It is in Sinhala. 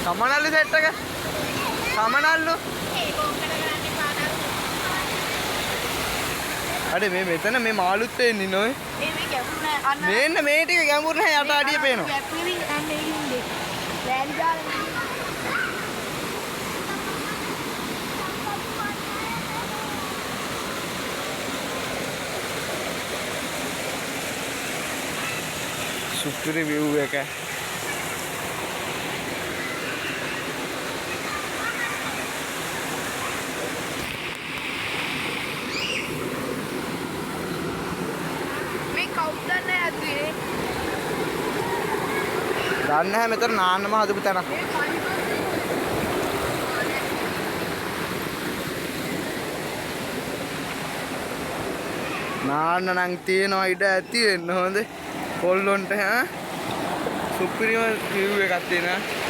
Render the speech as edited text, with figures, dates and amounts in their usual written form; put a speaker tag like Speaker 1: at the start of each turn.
Speaker 1: සමනල්ලු සෙට් එක. සමනල්ලු. අඩේ මේ මෙතන මේ මාළුත් වෙන්නේ නෝයි.
Speaker 2: මේ ගැඹුරු නෑ අන්න.
Speaker 1: මේන්න මේ ටික ගැඹුරු නැහැ යට අඩිය පේනවා.
Speaker 2: ගැප්පිවි අන්න ඒ ඉන්නේ. ලෑලි දාලා.
Speaker 1: සුපිරි view එක.
Speaker 2: මේ කවුද නැහැ ඇතුලේ.
Speaker 1: දන්නේ නැහැ මෙතන නාන්නම හදපු තැනක්. නාන්න නම් තියනවා ඉඩ ඇති වෙන්න හොඳ. කොල්ලොන්ට ඈ සුපිරිම view එකක් තියෙනවා.